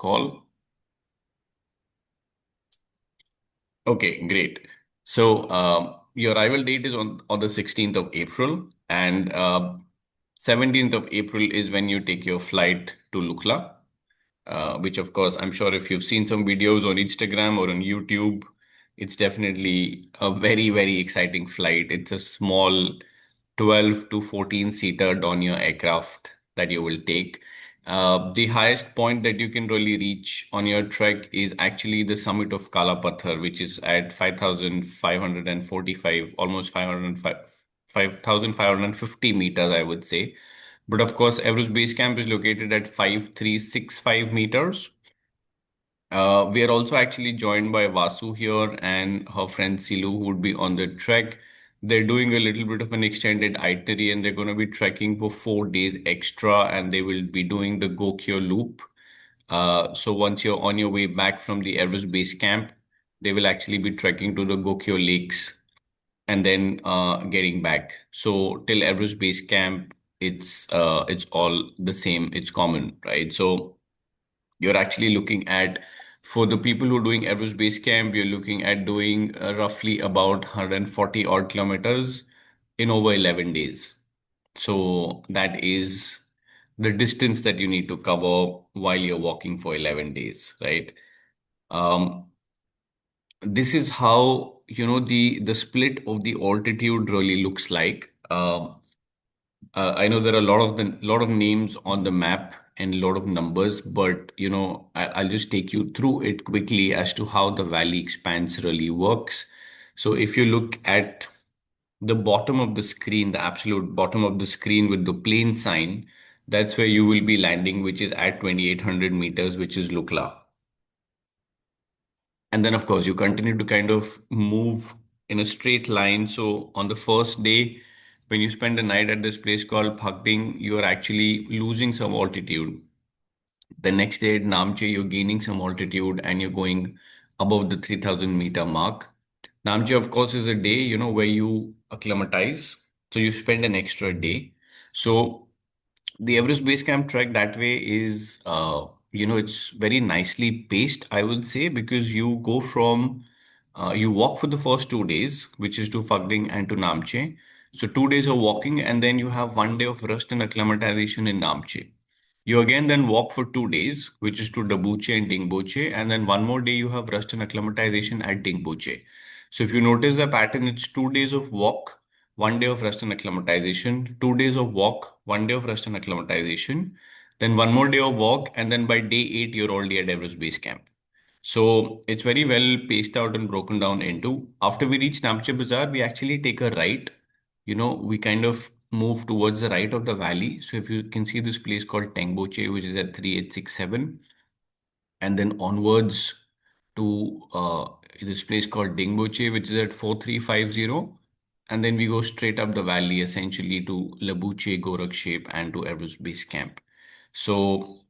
call. Okay, great. So your arrival date is on the 16th of April, and 17th of April is when you take your flight to Lukla, which of course I'm sure if you've seen some videos on Instagram or on YouTube, it's definitely a very, very exciting flight. It's a small 12 to 14 seater Dornier aircraft that you will take. The highest point that you can really reach on your trek is actually the summit of Kala Pathar, which is at 5,545, almost 5,550 meters, I would say. But of course, Everest Base Camp is located at 5,365 meters. We are also actually joined by Vasu here and her friend Silu, who would be on the trek. They're doing a little bit of an extended itinerary and they're going to be trekking for 4 days extra and they will be doing the Gokyo loop. So once you're on your way back from the Everest Base Camp, they will actually be trekking to the Gokyo Lakes and then getting back. So till Everest Base Camp, it's all the same. It's common, right? So you're actually looking at, for the people who are doing Everest Base Camp, you're looking at doing roughly about 140 odd kilometers in over 11 days. So that is the distance that you need to cover while you're walking for 11 days, right? Um, this is how, the split of the altitude really looks like. I know there are lot of names on the map and a lot of numbers, but I'll just take you through it quickly as to how the valley expanse really works. So if you look at the bottom of the screen, the absolute bottom of the screen with the plane sign, that's where you will be landing, which is at 2,800 meters, which is Lukla. And then, of course, you continue to kind of move in a straight line. So on the first day, when you spend the night at this place called Phakding, you are actually losing some altitude. The next day at Namche, you're gaining some altitude and you're going above the 3,000-meter mark. Namche, of course, is a day, where you acclimatize. So you spend an extra day. So the Everest Base Camp trek that way is, it's very nicely paced, I would say, because you go from, you walk for the first 2 days, which is to Phakding and to Namche. So 2 days of walking, and then you have one day of rest and acclimatization in Namche. You again then walk for 2 days, which is to Dabuche and Dingboche, and then one more day you have rest and acclimatization at Dingboche. So if you notice the pattern, it's 2 days of walk, one day of rest and acclimatization, 2 days of walk, one day of rest and acclimatization, then one more day of walk, and then by day 8, you're already at Everest Base Camp. So it's very well paced out and broken down into. After we reach Namche Bazaar, we actually take a right. We kind of move towards the right of the valley. So if you can see this place called Tengboche, which is at 3867, and then onwards to this place called Dingboche, which is at 4350. And then we go straight up the valley essentially to Labuche, Gorakshep, and to Everest Base Camp. So,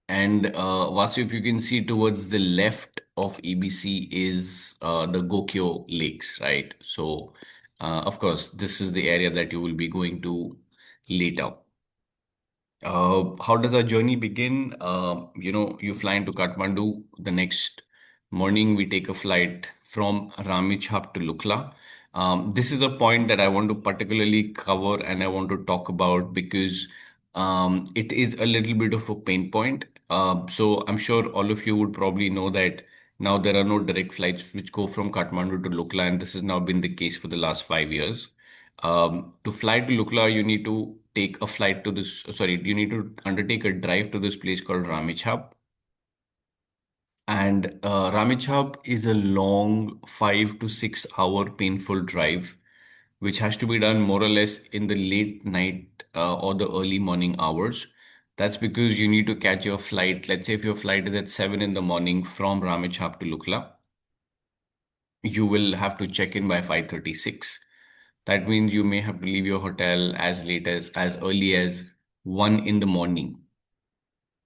and Vasu, if you can see towards the left of EBC is the Gokyo Lakes, right? So, of course, this is the area that you will be going to later. How does our journey begin? You fly into Kathmandu. The next morning, we take a flight from Ramechhap to Lukla. This is a point that I want to particularly cover and I want to talk about because it is a little bit of a pain point. So I'm sure all of you would probably know that now there are no direct flights which go from Kathmandu to Lukla, and this has now been the case for the last 5 years. To fly to Lukla, you need to take a flight to this, sorry, you need to undertake a drive to this place called Ramechhap. And Ramechhap is a long 5 to 6 hour painful drive, which has to be done more or less in the late night or the early morning hours. That's because you need to catch your flight. Let's say if your flight is at 7 in the morning from Ramechhap to Lukla, you will have to check in by 5:36. That means you may have to leave your hotel as late as early as 1 in the morning.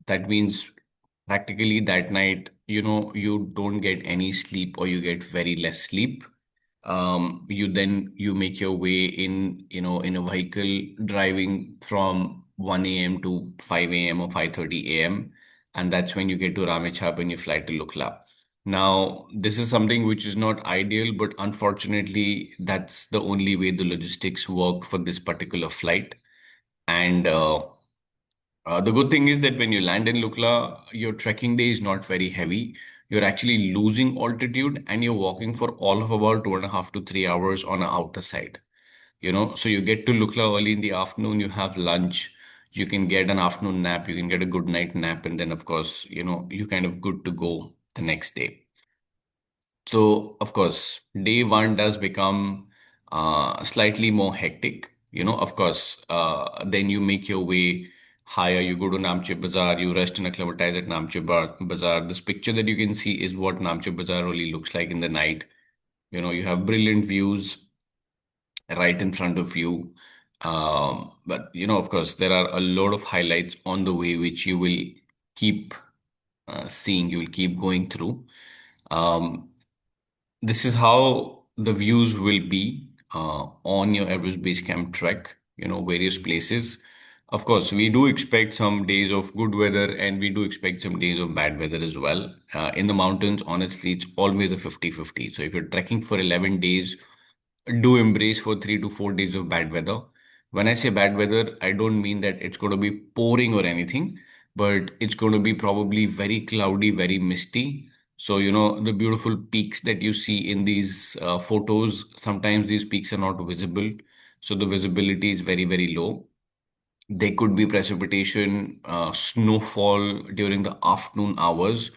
That means practically that night, you don't get any sleep or you get very less sleep. You make your way in a vehicle driving from 1 a.m. to 5 a.m. or 5:30 a.m. and that's when you get to Ramechhap and you fly to Lukla. Now, this is something which is not ideal, but unfortunately, that's the only way the logistics work for this particular flight. And the good thing is that when you land in Lukla, your trekking day is not very heavy. You're actually losing altitude and you're walking for all of about 2.5 to 3 hours on the outer side. So you get to Lukla early in the afternoon, you have lunch, you can get an afternoon nap, you can get a good night nap, and then, of course, you're kind of good to go the next day. So, of course, day one does become slightly more hectic. Of course, then you make your way higher. You go to Namche Bazaar, you rest and acclimatize at Namche Bazaar. This picture that you can see is what Namche Bazaar really looks like in the night. You have brilliant views right in front of you. But, of course, there are a lot of highlights on the way which you will keep seeing, you will keep going through. Um, this is how the views will be on your Everest Base Camp Trek, various places. Of course, we do expect some days of good weather and we do expect some days of bad weather as well. In the mountains, honestly, it's always a 50-50. So if you're trekking for 11 days, do embrace for 3 to 4 days of bad weather. When I say bad weather, I don't mean that it's going to be pouring or anything, but it's going to be probably very cloudy, very misty. So, the beautiful peaks that you see in these photos, sometimes these peaks are not visible. So the visibility is very, very low. There could be precipitation, snowfall during the afternoon hours.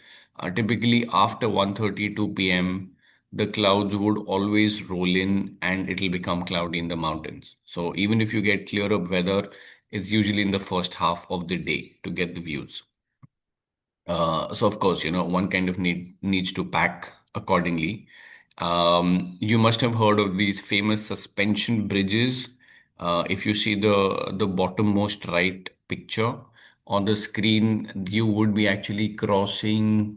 Typically after 1:32 p.m., the clouds would always roll in and it'll become cloudy in the mountains. So even if you get clear up weather, it's usually in the first half of the day to get the views. So of course, one kind of needs to pack accordingly. You must have heard of these famous suspension bridges. If you see the bottommost right picture on the screen, you would be actually crossing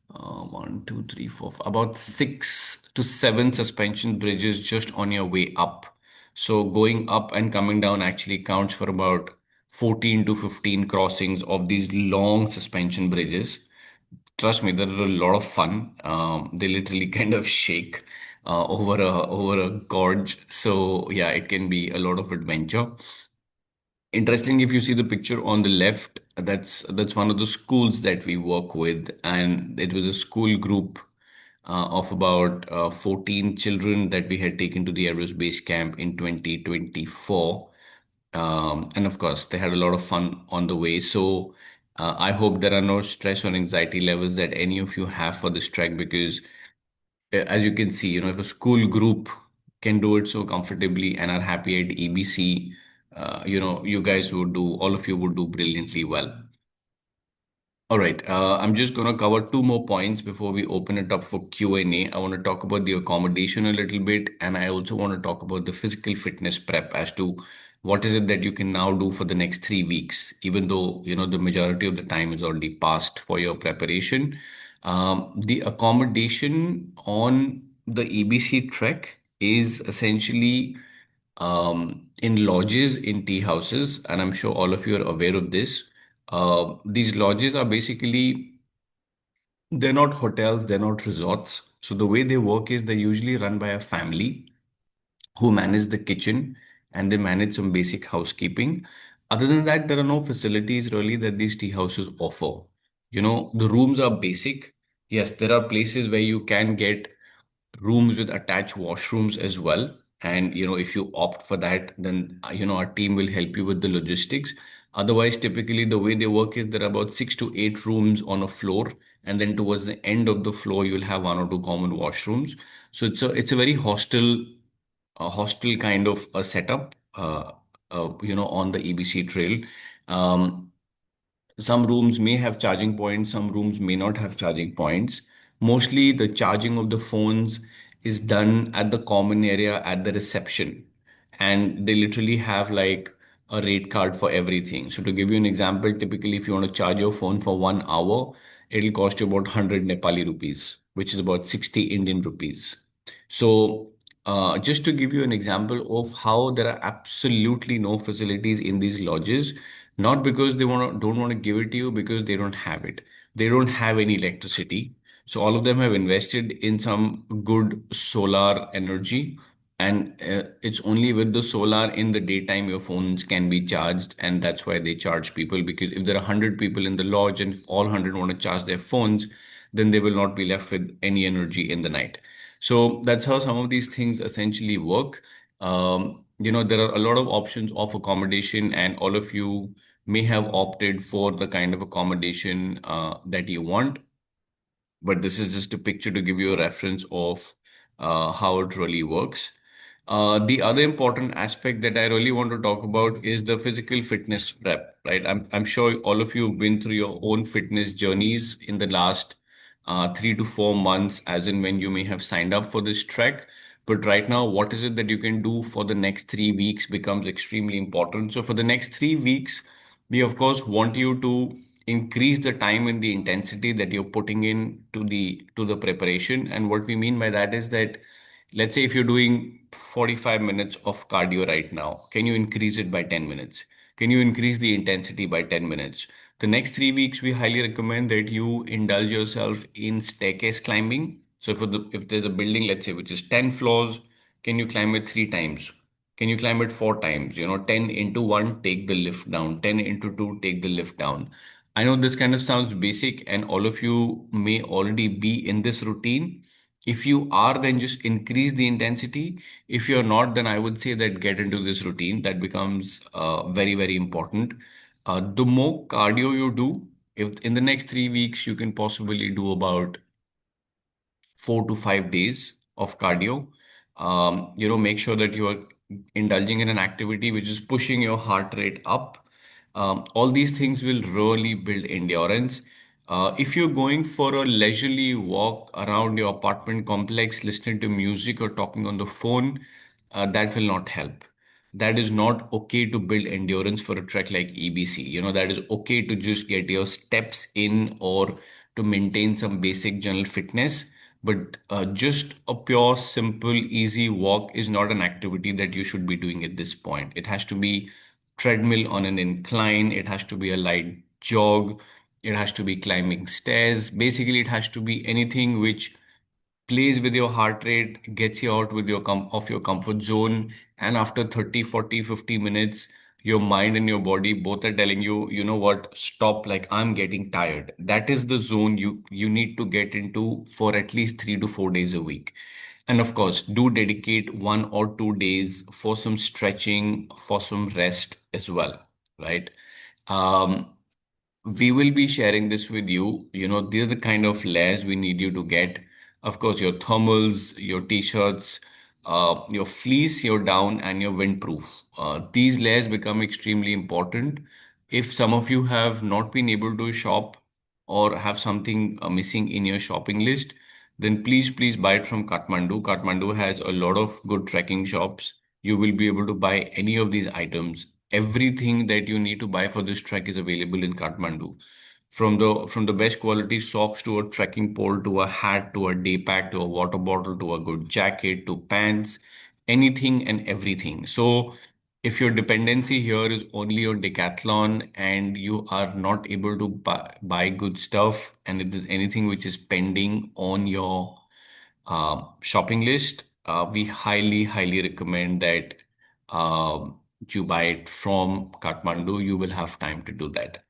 one, two, three, four, about 6 to 7 suspension bridges just on your way up. So going up and coming down actually counts for about 14 to 15 crossings of these long suspension bridges. Trust me, they're a lot of fun. They literally kind of shake over a gorge. So yeah, it can be a lot of adventure. Interesting, if you see the picture on the left, that's one of the schools that we work with, and it was a school group of about 14 children that we had taken to the Everest Base Camp in 2024. And of course, they had a lot of fun on the way. So I hope there are no stress or anxiety levels that any of you have for this trek because as you can see, if a school group can do it so comfortably and are happy at EBC, you guys would do, all of you would do brilliantly well. All right, I'm just going to cover two more points before we open it up for Q&A. I want to talk about the accommodation a little bit, and I also want to talk about the physical fitness prep as to what is it that you can now do for the next 3 weeks, even though, the majority of the time is already passed for your preparation. The accommodation on the EBC trek is essentially in lodges, in tea houses, and I'm sure all of you are aware of this. These lodges are basically, they're not hotels, they're not resorts. So the way they work is they're usually run by a family who manage the kitchen and they manage some basic housekeeping. Other than that, there are no facilities really that these tea houses offer. The rooms are basic. Yes, there are places where you can get rooms with attached washrooms as well. And, if you opt for that, then, our team will help you with the logistics. Otherwise, typically the way they work is there are about 6 to 8 rooms on a floor. And then towards the end of the floor, you'll have one or two common washrooms. So it's a very hostel kind of a setup, on the EBC trail. Um, some rooms may have charging points, some rooms may not have charging points. Mostly the charging of the phones is done at the common area at the reception. And they literally have like a rate card for everything. So to give you an example, typically if you want to charge your phone for 1 hour, it'll cost you about 100 Nepali rupees, which is about 60 Indian rupees. So just to give you an example of how there are absolutely no facilities in these lodges, Not because they don't want to give it to you, because they don't have it. They don't have any electricity. So all of them have invested in some good solar energy. And it's only with the solar in the daytime your phones can be charged. And that's why they charge people, because if there are 100 people in the lodge and if all 100 want to charge their phones, then they will not be left with any energy in the night. So that's how some of these things essentially work. There are a lot of options of accommodation, and all of you may have opted for the kind of accommodation that you want. But this is just a picture to give you a reference of how it really works. The other important aspect that I really want to talk about is the physical fitness prep, right? I'm sure all of you have been through your own fitness journeys in the last 3 to 4 months, as in when you may have signed up for this trek. But right now, what is it that you can do for the next 3 weeks becomes extremely important. So for the next 3 weeks, we of course want you to increase the time and the intensity that you're putting in to the preparation. And what we mean by that is that, let's say if you're doing 45 minutes of cardio right now, can you increase it by 10 minutes? Can you increase the intensity by 10 minutes? The next 3 weeks, we highly recommend that you indulge yourself in staircase climbing. So if there's a building, let's say, which is 10 floors, can you climb it 3 times? Can you climb it 4 times? 10 into 1, take the lift down. 10 into 2, take the lift down. I know this kind of sounds basic, and all of you may already be in this routine. If you are, then just increase the intensity. If you're not, then I would say that get into this routine. That becomes very, very important. The more cardio you do, if in the next 3 weeks you can possibly do about 4 to 5 days of cardio. Make sure that you are indulging in an activity which is pushing your heart rate up. All these things will really build endurance. If you're going for a leisurely walk around your apartment complex, listening to music or talking on the phone, that will not help. That is not okay to build endurance for a trek like EBC. That is okay to just get your steps in or to maintain some basic general fitness. But just a pure, simple, easy walk is not an activity that you should be doing at this point. It has to be treadmill on an incline. It has to be a light jog. It has to be climbing stairs. Basically, it has to be anything which plays with your heart rate, gets you out with of your comfort zone. And after 30, 40, 50 minutes, your mind and your body both are telling you, you know what, stop, like I'm getting tired. That is the zone you need to get into for at least 3 to 4 days a week. And of course, do dedicate 1 or 2 days for some stretching, for some rest as well, right? Um, we will be sharing this with you. These are the kind of layers we need you to get. Of course, your thermals, your t-shirts, your fleece, your down, and your windproof. These layers become extremely important. If some of you have not been able to shop or have something missing in your shopping list, then please buy it from Kathmandu. Kathmandu has a lot of good trekking shops. You will be able to buy any of these items. Everything that you need to buy for this trek is available in Kathmandu. From the best quality socks to a trekking pole to a hat to a day pack to a water bottle to a good jacket to pants, anything and everything. So if your dependency here is only on Decathlon and you are not able to buy good stuff, and if there's anything which is pending on your shopping list, we highly recommend that you buy it from Kathmandu. You will have time to do that.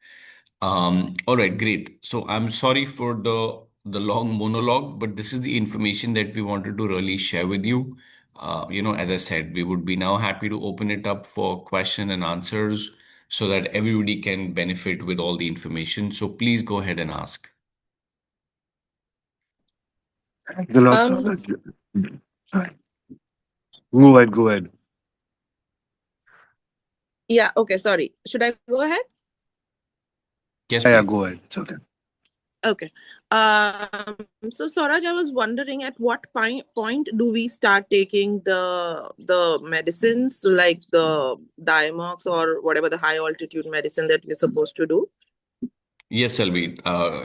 All right, great. So I'm sorry for the long monologue, but this is the information that we wanted to really share with you. As I said, we would be now happy to open it up for question and answers so that everybody can benefit with all the information. So please go ahead and ask. Thanks a lot, Um, Saurabh. Sorry. Go ahead, go ahead. yeah, okay, sorry. Should I go ahead? Yes, Yeah, please. go ahead. It's okay. Okay. So Swaraj, I was wondering at what point do we start taking the medicines like the Diamox or whatever the high altitude medicine that we're supposed to do? Yes, Selvi.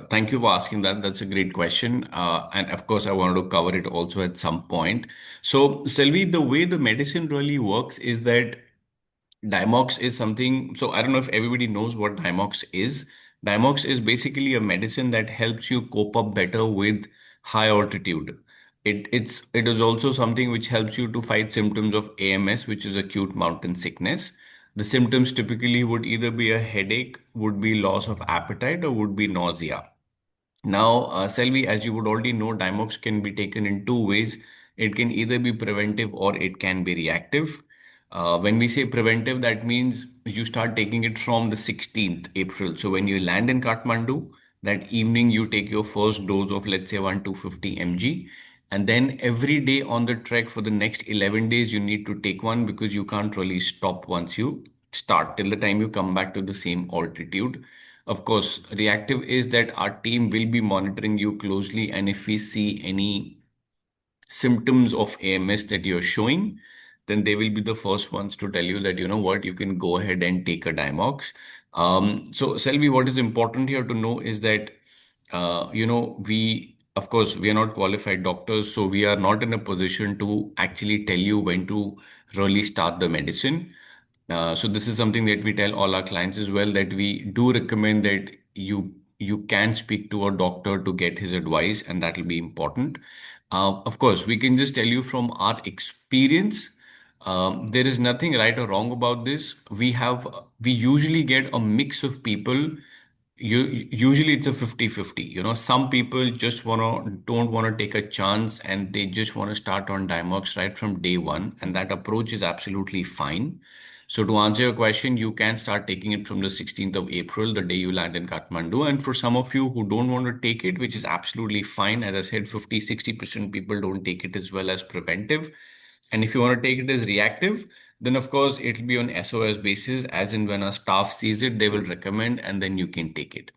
Thank you for asking that. That's a great question. And of course, I wanted to cover it also at some point. So, Selvi, the way the medicine really works is that Dimox is something, so I don't know if everybody knows what Dimox is. Dimox is basically a medicine that helps you cope up better with high altitude. It is also something which helps you to fight symptoms of AMS, which is acute mountain sickness. The symptoms typically would either be a headache, would be loss of appetite, or would be nausea. Now, Selvi, as you would already know, Dimox can be taken in two ways. It can either be preventive or it can be reactive. When we say preventive, that means you start taking it from the 16th April. So when you land in Kathmandu, that evening you take your first dose of, let's say, 1 250 mg. And then every day on the trek for the next 11 days, you need to take one because you can't really stop once you start till the time you come back to the same altitude. Of course, reactive is that our team will be monitoring you closely, and if we see any symptoms of AMS that you're showing, then they will be the first ones to tell you that, you know what, you can go ahead and take a Dimox. So, Selvi, what is important here to know is that, of course, we are not qualified doctors, so we are not in a position to actually tell you when to really start the medicine. So this is something that we tell all our clients as well, that we do recommend that you can speak to a doctor to get his advice, and that will be important. Of course, we can just tell you from our experience. There is nothing right or wrong about this. We usually get a mix of people. Usually it's a 50-50. Some people just don't want to take a chance, and they just want to start on Dimox right from day one, and that approach is absolutely fine. So to answer your question, you can start taking it from the 16th of April, the day you land in Kathmandu. And for some of you who don't want to take it, which is absolutely fine, as I said, 50-60% people don't take it as well as preventive. And if you want to take it as reactive, then of course it'll be on SOS basis, as in when a staff sees it, they will recommend, and then you can take it.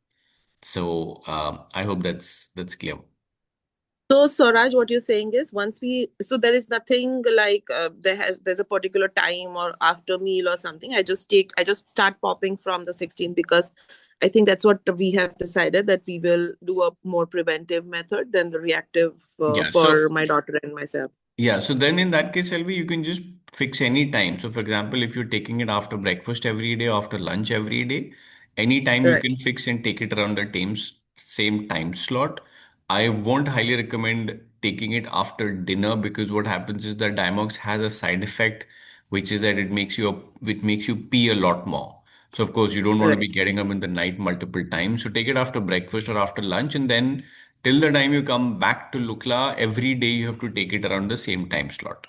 So I hope that's clear. So, Swaraj, what you're saying is so there is nothing like there's a particular time or after meal or something. I just start popping from the 16th because I think that's what we have decided, that we will do a more preventive method than the reactive Yeah. for my daughter and myself. Yeah, so then in that case, Selvi, you can just fix any time. So, for example, if you're taking it after breakfast every day, after lunch every day, any time you Right. can fix and take it around the same time slot. I won't highly recommend taking it after dinner, because what happens is that Dimox has a side effect, which is that it makes you pee a lot more. So, of course, you don't want to Right. be getting up in the night multiple times. So, take it after breakfast or after lunch, and then till the time you come back to Lukla, every day you have to take it around the same time slot.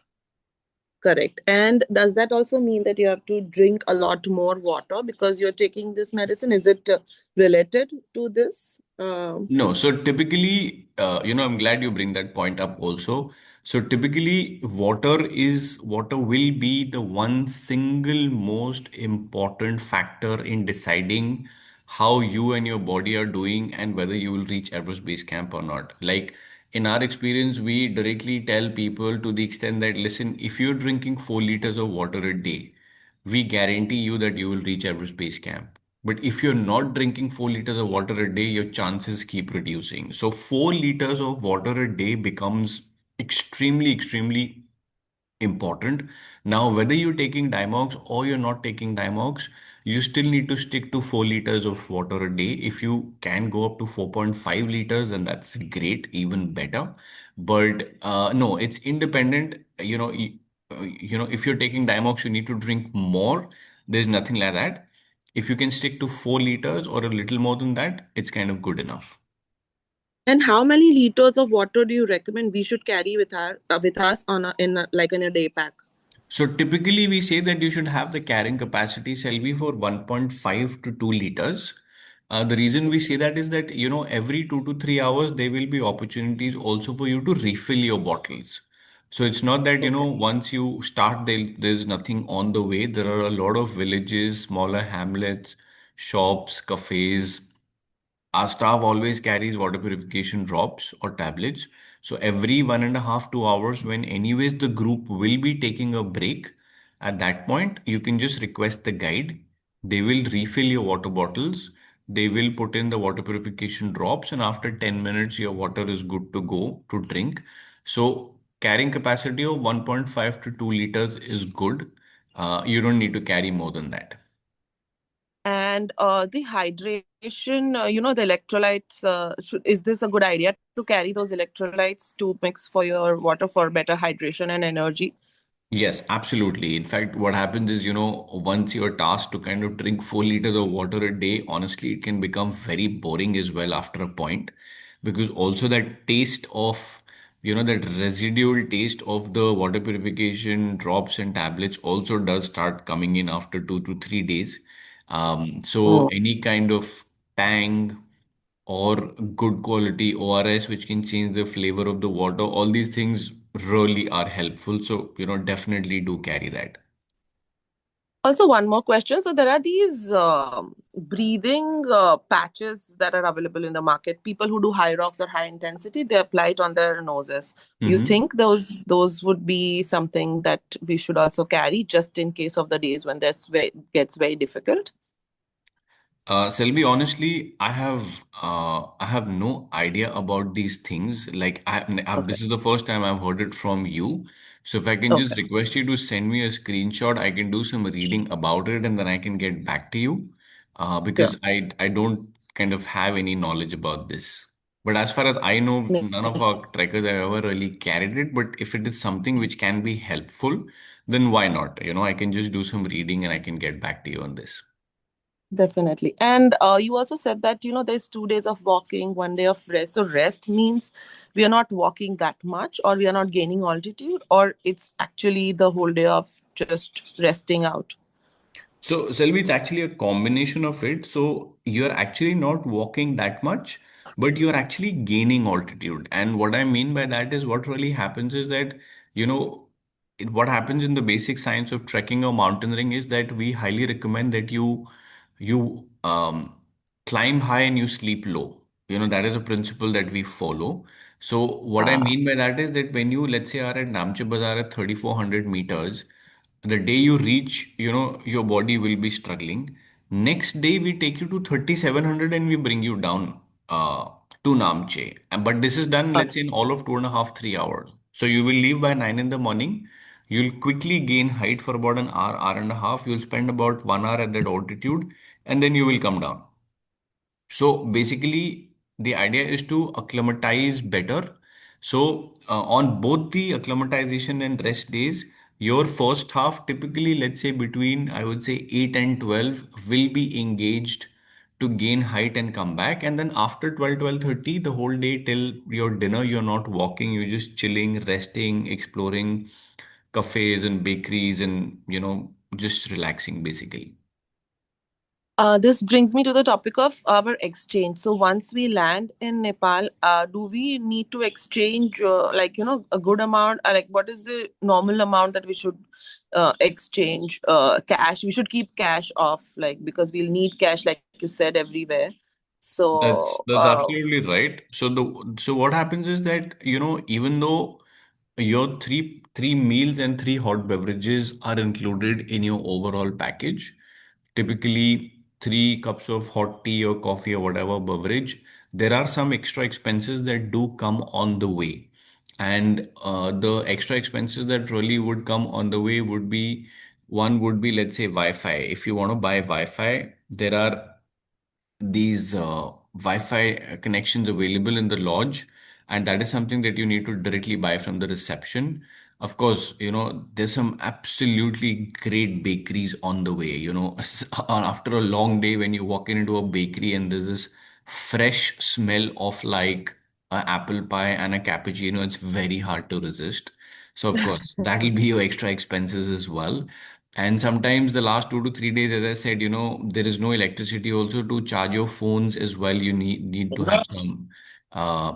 Correct. And does that also mean that you have to drink a lot more water because you're taking this medicine? Is it related to this? No, so typically, I'm glad you bring that point up also. So typically, water will be the one single most important factor in deciding how you and your body are doing and whether you will reach Everest Base Camp or not. Like in our experience, we directly tell people to the extent that, listen, if you're drinking 4 liters of water a day, we guarantee you that you will reach Everest Base Camp. But if you're not drinking 4 liters of water a day, your chances keep reducing. So 4 liters of water a day becomes extremely, extremely important. Now, whether you're taking Dimox or you're not taking Dimox, you still need to stick to 4 liters of water a day. If you can go up to 4.5 liters, then that's great, even better. But no, it's independent. If you're taking Dimox, you need to drink more. There's nothing like that. If you can stick to 4 liters or a little more than that, it's kind of good enough. And how many liters of water do you recommend we should carry with us like in a day pack? So typically we say that you should have the carrying capacity, Selvi, for 1.5 to 2 liters. The reason we say that is that, every 2 to 3 hours, there will be opportunities also for you to refill your bottles. So it's not that, Okay. once you start, there's nothing on the way. There are a lot of villages, smaller hamlets, shops, cafes. Our staff always carries water purification drops or tablets. So every 1.5 2 hours, when anyways the group will be taking a break, at that point you can just request the guide. They will refill your water bottles. They will put in the water purification drops, and after 10 minutes, your water is good to go to drink. So carrying capacity of 1.5 to 2 liters is good. You don't need to carry more than that. And the hydration, the electrolytes, is this a good idea to carry those electrolytes to mix for your water for better hydration and energy? Yes, absolutely. In fact, what happens is, once you're tasked to kind of drink 4 liters of water a day, honestly, it can become very boring as well after a point, because also that taste of, that residual taste of the water purification drops and tablets also does start coming in after 2 to 3 days. So Mm. any kind of tang or good quality ORS, which can change the flavor of the water. All these things really are helpful. So, definitely do carry that. Also, one more question. So, there are these breathing patches that are available in the market. People who do high rocks or high intensity, they apply it on their noses. You Mhm. think those would be something that we should also carry just in case of the days when gets very difficult? Selby, honestly, I have no idea about these things. Like Okay. this is the first time I've heard it from you. So if I can just Okay. request you to send me a screenshot, I can do some reading about it and then I can get back to you. Sure. Because I don't kind of have any knowledge about this. But as far as I know, none of Makes our trekkers have ever really carried it. But if it is something which can be helpful, then why not? I can just do some reading and I can get back to you on this. Definitely. And you also said that, there's 2 days of walking, 1 day of rest. So rest means we are not walking that much, or we are not gaining altitude, or it's actually the whole day of just resting out. So, Selvi, it's actually a combination of it. So, you're actually not walking that much, but you're actually gaining altitude. And what I mean by that is what really happens is that, what happens in the basic science of trekking or mountaineering is that we highly recommend that you climb high and you sleep low. That is a principle that we follow. So, what I Ah, mean by that is that when you, let's say, are at Namche Bazaar at 3,400 meters, the day you reach, your body will be struggling. Next day, we take you to 3,700 and we bring you down to Namche. But this is done, let's say, in all of 2.5, 3 hours. So you will leave by 9 in the morning. You'll quickly gain height for about an hour, hour and a half. You'll spend about 1 hour at that altitude, and then you will come down. So basically, the idea is to acclimatize better. So on both the acclimatization and rest days, your first half, typically, let's say between, I would say 8 and 12, will be engaged to gain height and come back. And then after 12, 12:30, the whole day till your dinner, you're not walking, you're just chilling, resting, exploring cafes and bakeries and, just relaxing basically. this brings me to the topic of our exchange. So once we land in Nepal, do we need to exchange, a good amount? Like, what is the normal amount that we should exchange? Cash. We should keep cash off, like, because we'll need cash, like you said, everywhere. That's So, that's absolutely right. So what happens is that, even though your three meals and three hot beverages are included in your overall package, typically 3 cups of hot tea or coffee or whatever beverage, there are some extra expenses that do come on the way. And the extra expenses that really would come on the way would be, one would be, let's say, Wi-Fi. If you want to buy Wi-Fi, there are these Wi-Fi connections available in the lodge, and that is something that you need to directly buy from the reception. Of course, there's some absolutely great bakeries on the way. After a long day, when you walk into a bakery and there's this fresh smell of like an apple pie and a cappuccino, it's very hard to resist. So, of course, that'll be your extra expenses as well. And sometimes the last 2 to 3 days, as I said, there is no electricity also to charge your phones as well. You need to have some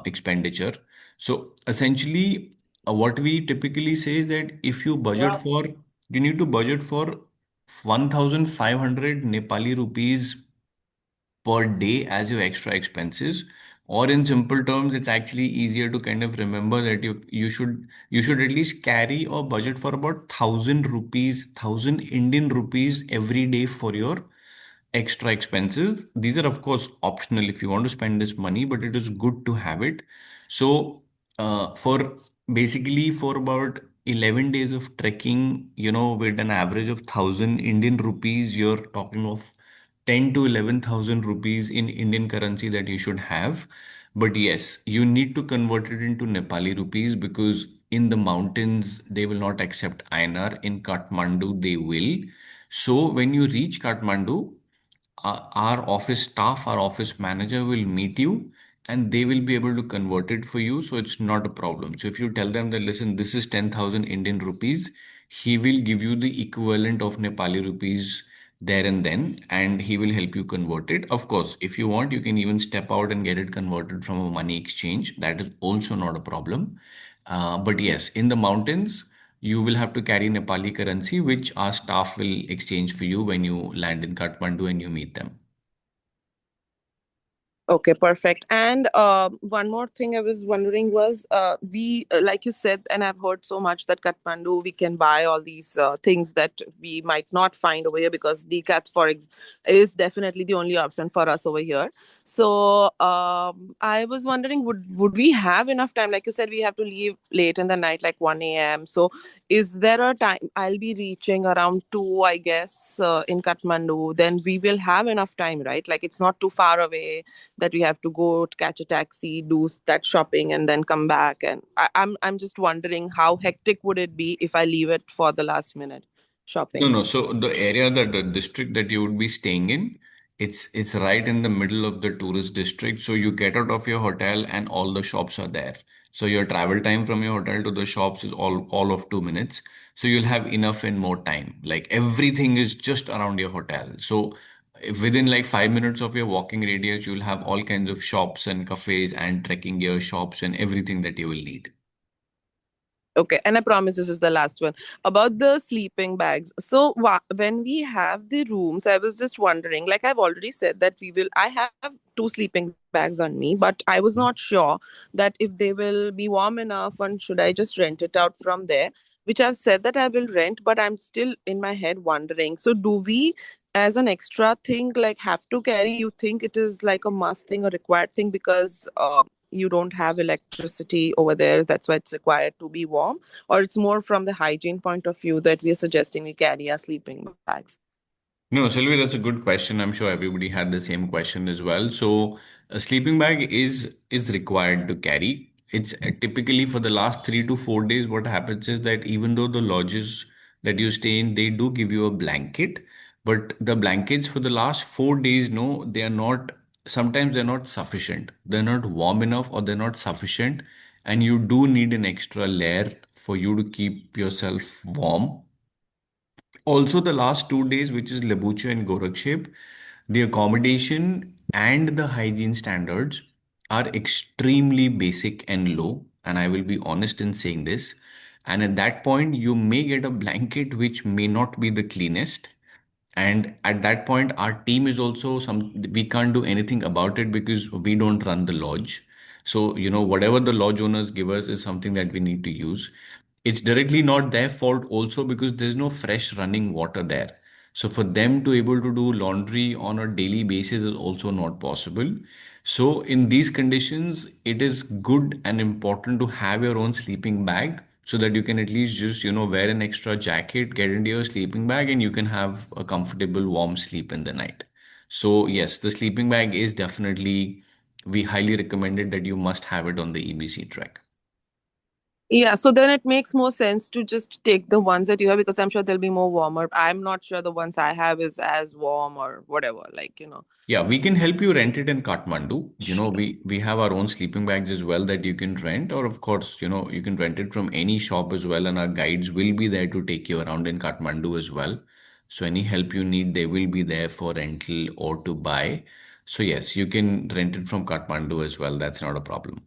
expenditure. So essentially, what we typically say is that if you need to budget for 1,500 Nepali rupees per day as your extra expenses. Or in simple terms, it's actually easier to kind of remember that you should at least carry or budget for about 1,000 rupees, 1,000 Indian rupees every day for your extra expenses. These are of course optional if you want to spend this money, but it is good to have it. So for basically for about 11 days of trekking, with an average of 1,000 Indian rupees, you're talking of 10 to 11,000 rupees in Indian currency that you should have. But yes, you need to convert it into Nepali rupees because in the mountains, they will not accept INR. In Kathmandu, they will. So when you reach Kathmandu, our office staff, our office manager will meet you and they will be able to convert it for you. So it's not a problem. So if you tell them that, listen, this is 10,000 Indian rupees, he will give you the equivalent of Nepali rupees there and then, and he will help you convert it. Of course, if you want, you can even step out and get it converted from a money exchange. That is also not a problem. But yes, in the mountains, you will have to carry Nepali currency, which our staff will exchange for you when you land in Kathmandu and you meet them. Okay, perfect. And one more thing I was wondering was, we, like you said, and I've heard so much that Kathmandu, we can buy all these things that we might not find over here because Decathlon, is definitely the only option for us over here. So I was wondering, would we have enough time? Like you said, we have to leave late in the night, like 1 a.m. So is there a time I'll be reaching around 2, I guess, in Kathmandu? Then we will have enough time, right? Like it's not too far away that we have to go to catch a taxi, do that shopping, and then come back. And I'm just wondering how hectic would it be if I leave it for the last minute No, shopping. no. So the area that the district that you would be staying in, it's right in the middle of the tourist district. So you get out of your hotel and all the shops are there. So your travel time from your hotel to the shops is all of 2 minutes. So you'll have enough and more time. Like everything is just around your hotel. So if within like 5 minutes of your walking radius, you'll have all kinds of shops and cafes and trekking gear shops and everything that you will need. Okay, and I promise this is the last one about the sleeping bags. So when we have the rooms, I was just wondering, like I've already said that we will. I have two sleeping bags on me, but I was not sure that if they will be warm enough, and should I just rent it out from there? Which I've said that I will rent, but I'm still in my head wondering. So do we, as an extra thing, like have to carry? You think it is like a must thing, a required thing because you don't have electricity over there, that's why it's required to be warm, or it's more from the hygiene point of view that we are suggesting we carry our sleeping bags? No, Sylvia, that's a good question. I'm sure everybody had the same question as well. So, a sleeping bag is required to carry. It's typically for the last 3 to 4 days. What happens is that even though the lodges that you stay in, they do give you a blanket, but the blankets for the last 4 days, no, they are not. Sometimes they're not sufficient. They're not warm enough, or they're not sufficient, and you do need an extra layer for you to keep yourself warm. Also, the last 2 days, which is Labucha and Gorakshep, the accommodation and the hygiene standards are extremely basic and low. And I will be honest in saying this. And at that point, you may get a blanket which may not be the cleanest. And at that point, our team is also we can't do anything about it because we don't run the lodge. So, whatever the lodge owners give us is something that we need to use. It's directly not their fault also because there's no fresh running water there. So for them to able to do laundry on a daily basis is also not possible. So in these conditions, it is good and important to have your own sleeping bag so that you can at least just, wear an extra jacket, get into your sleeping bag, and you can have a comfortable, warm sleep in the night. So yes, the sleeping bag is definitely, we highly recommend it that you must have it on the EBC trek. Yeah, so then it makes more sense to just take the ones that you have because I'm sure they'll be more warmer. I'm not sure the ones I have is as warm or whatever, Yeah, we can help you rent it in Kathmandu. We have our own sleeping bags as well that you can rent, or of course, you can rent it from any shop as well, and our guides will be there to take you around in Kathmandu as well. So any help you need, they will be there for rental or to buy. So yes, you can rent it from Kathmandu as well. That's not a problem.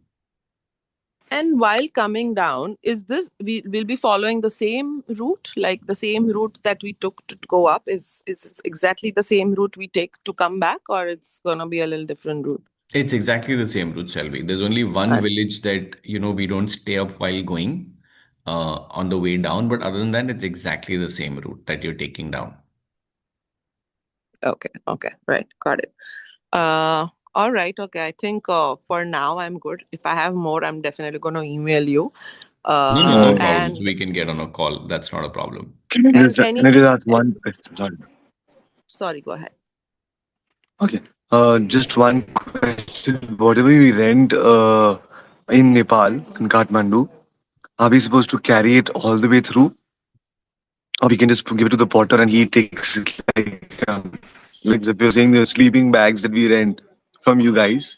And while coming down, is this we will be following the same route, like the same route that we took to go up? Is this exactly the same route we take to come back, or it's gonna be a little different route? It's exactly the same route, Selvi. There's only one Uh, village that, we don't stay up while going on the way down, but other than that, it's exactly the same route that you're taking down. okay, okay, right, got it. All right, okay. I think for now I'm good. If I have more, I'm definitely gonna email you. No, no, no Uh, problems. And We can get on a call. That's not a problem. can I any just ask one question? Sorry. sorry, go ahead. Okay. Just one question. Whatever we rent in Nepal, in Kathmandu, are we supposed to carry it all the way through, or we can just give it to the porter and he takes it like if you're saying the sleeping bags that we rent from you guys,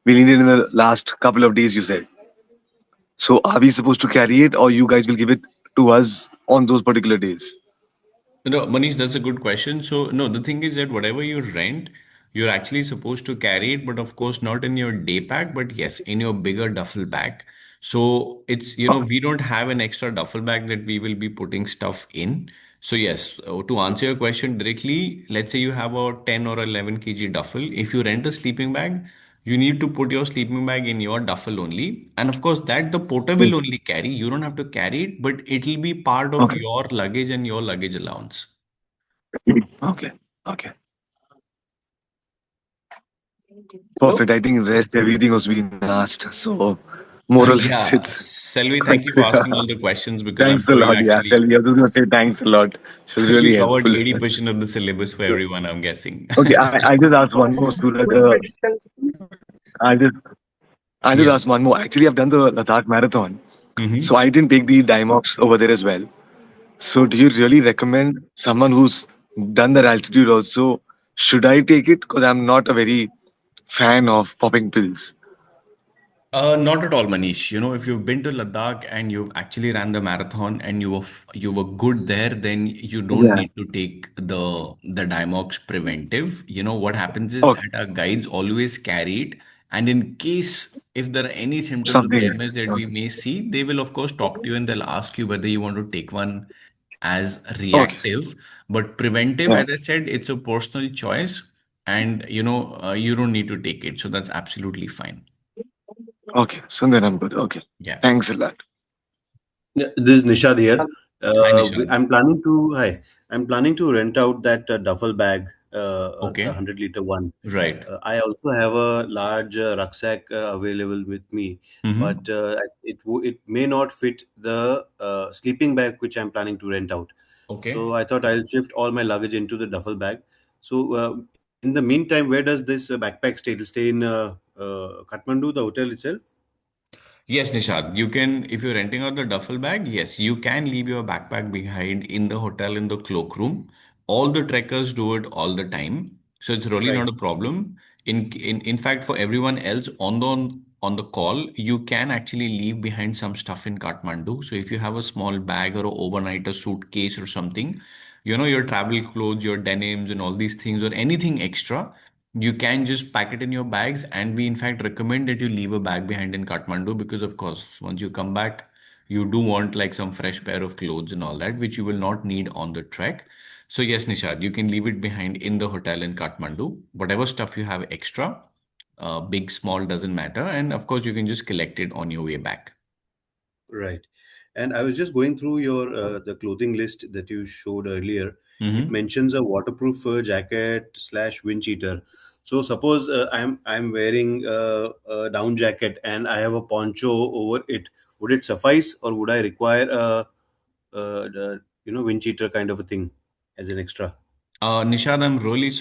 we need it in the last couple of days. You said. So are we supposed to carry it, or you guys will give it to us on those particular days? No, Manish, that's a good question. So, no, the thing is that whatever you rent, you're actually supposed to carry it, but of course, not in your day pack, but yes, in your bigger duffel bag. So, we don't have an extra duffel bag that we will be putting stuff in. So, yes, to answer your question directly, let's say you have a 10 or 11 kg duffel. If you rent a sleeping bag, you need to put your sleeping bag in your duffel only. And of course, that the porter will only carry. You don't have to carry it, but it will be part of Okay. your luggage and your luggage allowance. Okay. Okay. Perfect. I think rest everything was being asked. So more or less Yeah, it's Selvi, thank you for clear. asking all the questions because I'm Thanks a sure you lot. Yeah, actually Selvi. I was just gonna say thanks a lot. She was you really covered helpful. 80% of the syllabus for everyone, I'm guessing. Okay, I just asked one more, Suraj. I just I just asked Yes. one more. Actually, I've done the Ladakh marathon, so Hmm. I didn't take the Dimox over there as well. So, do you really recommend someone who's done that altitude also? Should I take it? Because I'm not a very fan of popping pills. Not at all, Manish. If you've been to Ladakh and you've actually ran the marathon and you were good there, then you don't Yeah. need to take the Dimox preventive. What happens is Okay. that our guides always carry it, and in case if there are any symptoms of Something. AMS that we Okay. may see, they will of course talk to you and they'll ask you whether you want to take one as Okay. reactive. But preventive, Yeah. as I said, it's a personal choice, and you don't need to take it. So that's absolutely fine. Okay. So then I'm good. Okay. Yeah. Thanks a lot. Yeah, this is Nishad here. Hi, Nishad. I'm planning to rent out that duffel bag, the Okay. 100-liter one. Right. I also have a large rucksack available with me, but Mm-hmm. it may not fit the sleeping bag which I'm planning to rent out. So Okay. I thought I'll shift all my luggage into the duffel bag. So in the meantime, where does this backpack stay? It'll stay in Kathmandu, the hotel itself. Yes, Nishad, you can, if you're renting out the duffel bag, yes, you can leave your backpack behind in the hotel in the cloakroom. All the trekkers do it all the time, so it's really Right. not a problem. In fact, for everyone else on the call, you can actually leave behind some stuff in Kathmandu. So if you have a small bag or a overnighter suitcase or something, your travel clothes, your denims, and all these things, or anything extra, you can just pack it in your bags, and we in fact recommend that you leave a bag behind in Kathmandu because of course once you come back you do want like some fresh pair of clothes and all that which you will not need on the trek. So yes, Nishad, you can leave it behind in the hotel in Kathmandu. Whatever stuff you have extra, big, small, doesn't matter. And of course you can just collect it on your way back. Right. And I was just going through your the clothing list that you showed earlier. It Mm-hmm. mentions a waterproof jacket slash wind cheater. So suppose I'm wearing a down jacket and I have a poncho over it. Would it suffice, or would I require a wind cheater kind of a thing as an extra? Nishad, I'm really